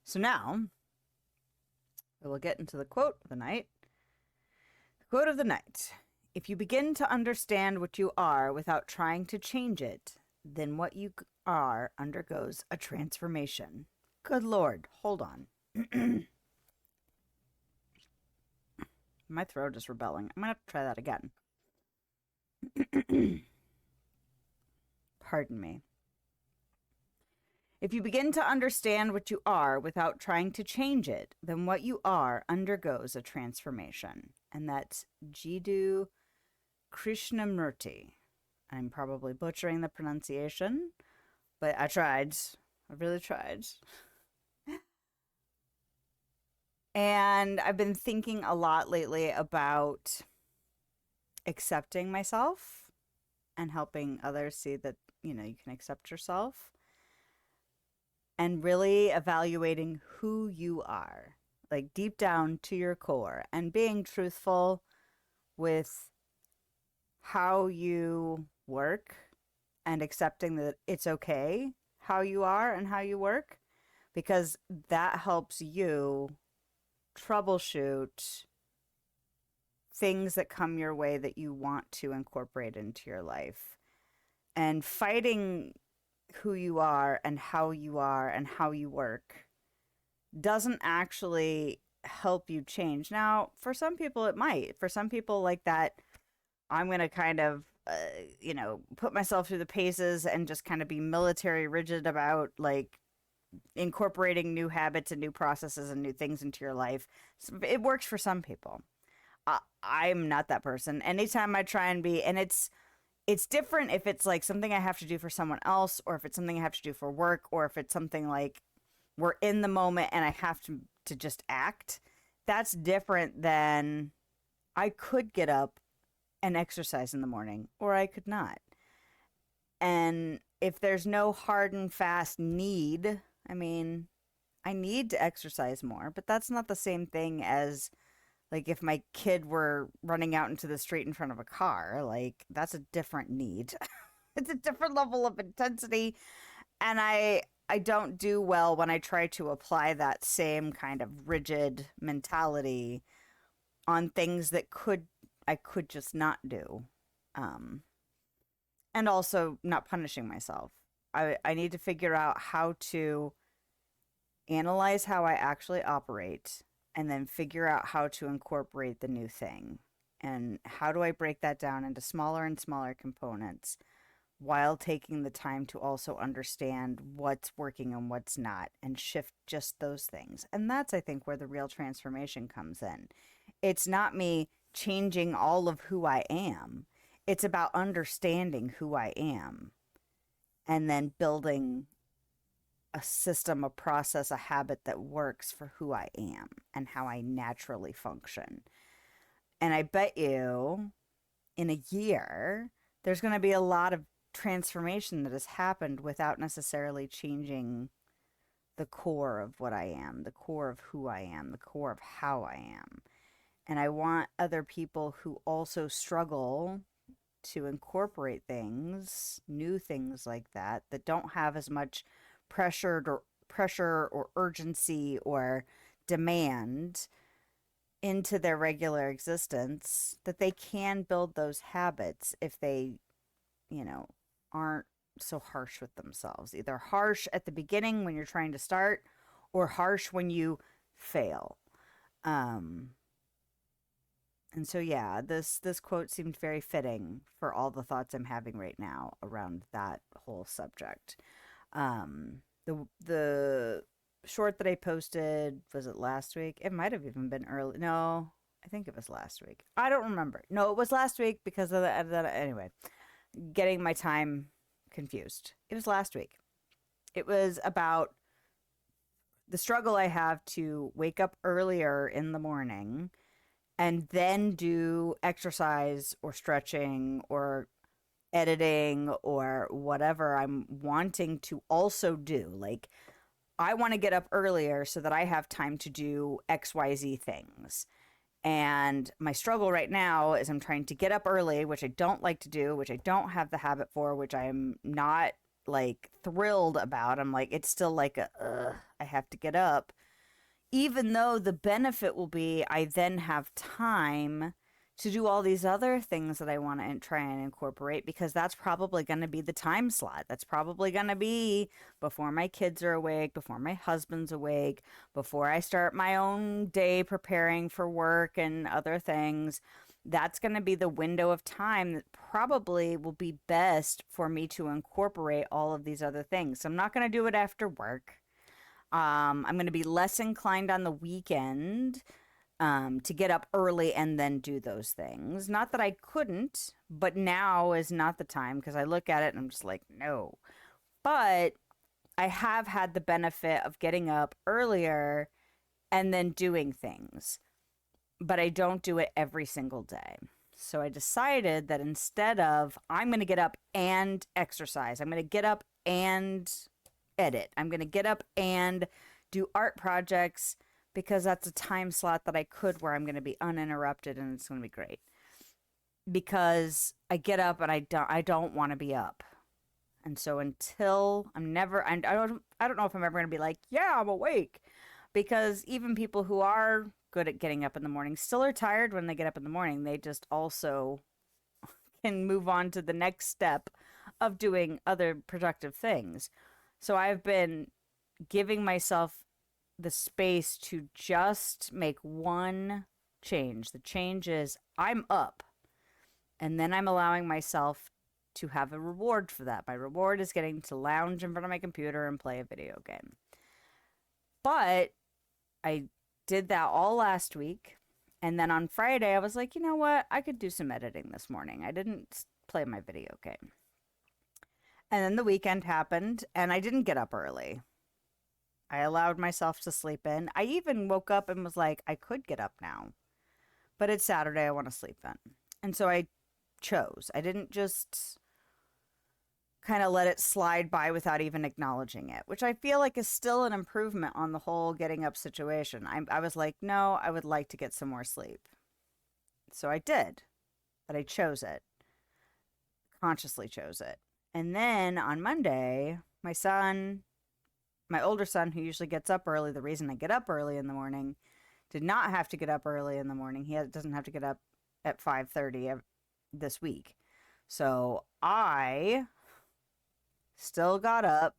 So now we will get into the quote of the night. The quote of the night. If you begin to understand what you are without trying to change it, then what you are undergoes a transformation. Good Lord, hold on. My throat is rebelling. I'm going to have to try that again. Pardon me. If you begin to understand what you are without trying to change it, then what you are undergoes a transformation. And that's Jiddu Krishnamurti. I'm probably butchering the pronunciation, but I tried. I really tried. And I've been thinking a lot lately about accepting myself and helping others see that, you can accept yourself, and really evaluating who you are, like deep down to your core, and being truthful with how you work and accepting that it's okay how you are and how you work, because that helps you troubleshoot things that come your way that you want to incorporate into your life. And fighting who you are and how you work doesn't actually help you change. Now, for some people it might. For some people, like that, I'm going to kind of put myself through the paces and just kind of be military rigid about like incorporating new habits and new processes and new things into your life. So it works for some people. I'm not that person. Anytime I try and be, and it's different if it's like something I have to do for someone else, or if it's something I have to do for work, or if it's something like we're in the moment and I have to just act. That's different than I could get up and exercise in the morning, or I could not. And if there's no hard and fast need, I mean, I need to exercise more, but that's not the same thing as like if my kid were running out into the street in front of a car. Like, that's a different need. It's a different level of intensity. And I don't do well when I try to apply that same kind of rigid mentality on things that I could just not do. And also not punishing myself. I need to figure out how to analyze how I actually operate, and then figure out how to incorporate the new thing. And how do I break that down into smaller and smaller components while taking the time to also understand what's working and what's not, and shift just those things. And that's, I think, where the real transformation comes in. It's not me changing all of who I am. It's about understanding who I am and then building a system, a process, a habit that works for who I am and how I naturally function. And I bet you in a year, there's going to be a lot of transformation that has happened without necessarily changing the core of what I am, the core of who I am, the core of how I am. And I want other people who also struggle to incorporate things, new things like that, that don't have as much pressure or urgency or demand into their regular existence, that they can build those habits if they, aren't so harsh with themselves. Either harsh at the beginning when you're trying to start, or harsh when you fail. And so yeah, this quote seemed very fitting for all the thoughts I'm having right now around that whole subject. The short that I posted, was it last week? It might have even been early. No, I think it was last week. I don't remember. No, it was last week because of that. Anyway, getting my time confused. It was last week. It was about the struggle I have to wake up earlier in the morning and then do exercise or stretching or editing or whatever I'm wanting to also do. Like, I want to get up earlier so that I have time to do XYZ things. And my struggle right now is I'm trying to get up early, which I don't like to do, which I don't have the habit for, which I'm not like thrilled about. I'm like, it's still like I have to get up, even though the benefit will be I then have time to do all these other things that I want to try and incorporate, because that's probably going to be the time slot. That's probably going to be before my kids are awake, before my husband's awake, before I start my own day preparing for work and other things. That's going to be the window of time that probably will be best for me to incorporate all of these other things. So I'm not going to do it after work. I'm going to be less inclined on the weekend to get up early and then do those things. Not that I couldn't, but now is not the time, because I look at it and I'm just like, no. But I have had the benefit of getting up earlier and then doing things, but I don't do it every single day. So I decided that instead of, I'm going to get up and exercise, I'm going to get up and edit, I'm going to get up and do art projects, because that's a time slot that I could, where I'm going to be uninterrupted and it's going to be great. Because I get up and I don't want to be up. And so until I don't know if I'm ever going to be like, yeah, I'm awake. Because even people who are good at getting up in the morning still are tired when they get up in the morning. They just also can move on to the next step of doing other productive things. So I've been giving myself the space to just make one change. The change is I'm up, and then I'm allowing myself to have a reward for that. My reward is getting to lounge in front of my computer and play a video game. But I did that all last week, and then on Friday I was like, you know what, I could do some editing this morning. I didn't play my video game. And then the weekend happened and I didn't get up early. I allowed myself to sleep in. I even woke up and was like, I could get up now, but it's Saturday, I want to sleep in. And so I chose. I didn't just kind of let it slide by without even acknowledging it, which I feel like is still an improvement on the whole getting up situation. I was like, no, I would like to get some more sleep. So I did, but I chose it. Consciously chose it. And then on Monday, my older son, who usually gets up early, the reason I get up early in the morning, did not have to get up early in the morning. He doesn't have to get up at 5:30 this week. So I still got up.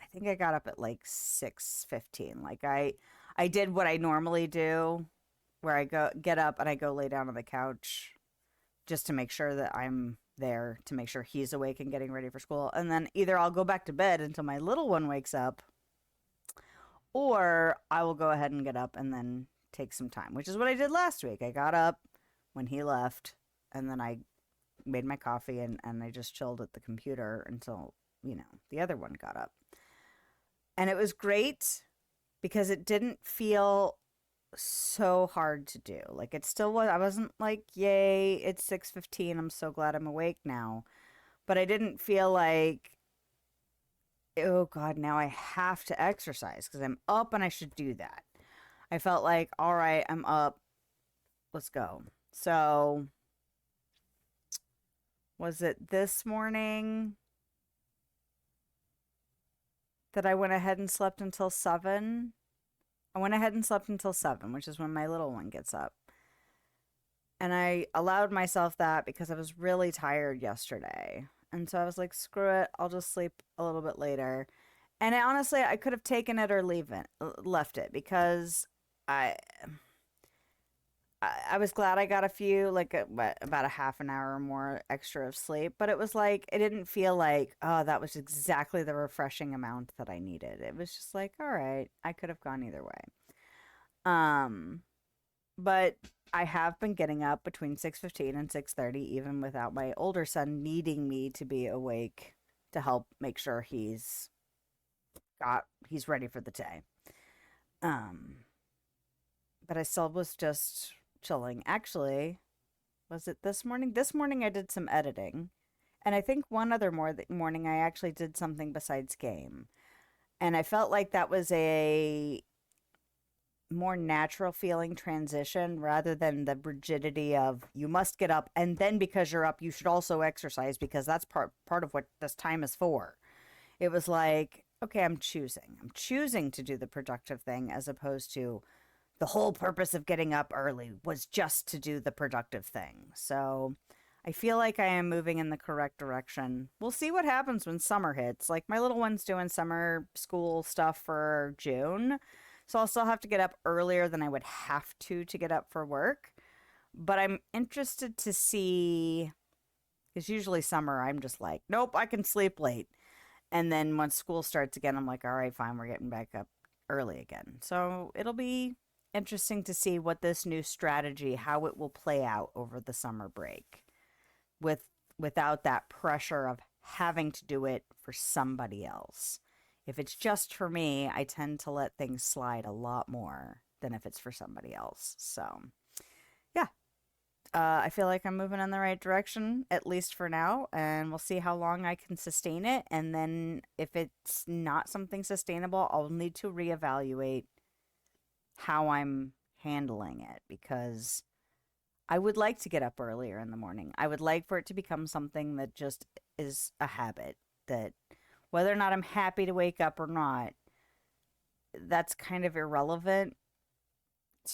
I think I got up at like 6:15. Like I did what I normally do, where I get up and I go lay down on the couch just to make sure that I'm there, to make sure he's awake and getting ready for school. And then either I'll go back to bed until my little one wakes up, or I will go ahead and get up and then take some time, which is what I did last week. I got up when he left, and then I made my coffee and I just chilled at the computer until, the other one got up. And it was great because it didn't feel so hard to do. Like, it still was, I wasn't like, yay, it's 6:15, I'm so glad I'm awake now. But I didn't feel like, oh God, now I have to exercise because I'm up and I should do that. I felt like, all right, I'm up, let's go. So was it this morning that I went ahead and slept until 7? I went ahead and slept until 7, which is when my little one gets up. And I allowed myself that because I was really tired yesterday. And so I was like, screw it, I'll just sleep a little bit later. And honestly, I could have taken it or left it, because I was glad I got a few, like about a half an hour or more extra of sleep. But it was like, it didn't feel like, oh, that was exactly the refreshing amount that I needed. It was just like, all right, I could have gone either way. But I have been getting up between 6:15 and 6:30, even without my older son needing me to be awake to help make sure he's ready for the day. But I still was just chilling. Actually, was it this morning? This morning I did some editing. And I think one other morning I actually did something besides game. And I felt like that was a more natural feeling transition, rather than the rigidity of you must get up, and then because you're up you should also exercise, because that's part of what this time is for. It was like, okay, I'm choosing. I'm choosing to do the productive thing as opposed to the whole purpose of getting up early was just to do the productive thing. So I feel like I am moving in the correct direction. We'll see what happens when summer hits. Like my little one's doing summer school stuff for June. So I'll still have to get up earlier than I would have to get up for work. But I'm interested to see, because usually summer I'm just like, nope, I can sleep late. And then once school starts again, I'm like, all right, fine, we're getting back up early again. So it'll be interesting to see what this new strategy, how it will play out over the summer break with without that pressure of having to do it for somebody else. If it's just for me, I tend to let things slide a lot more than if it's for somebody else. So, yeah, I feel like I'm moving in the right direction, at least for now, and we'll see how long I can sustain it. And then if it's not something sustainable, I'll need to reevaluate how I'm handling it because I would like to get up earlier in the morning. I would like for it to become something that just is a habit that whether or not I'm happy to wake up or not, that's kind of irrelevant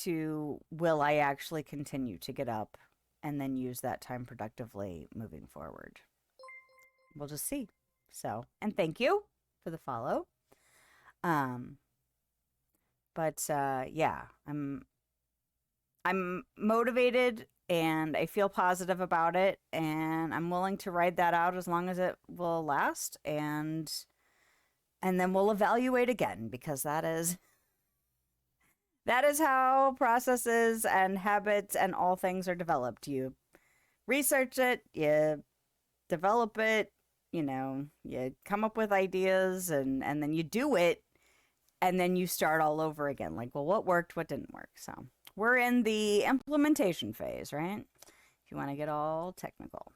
to will I actually continue to get up and then use that time productively moving forward. We'll just see. So, and thank you for the follow. Um, but yeah, I'm motivated and I feel positive about it and I'm willing to ride that out as long as it will last and then we'll evaluate again because that is how processes and habits and all things are developed. You research it, you develop it, you come up with ideas and then you do it and then you start all over again. Like, well, what worked, what didn't work? So we're in the implementation phase, right? If you want to get all technical.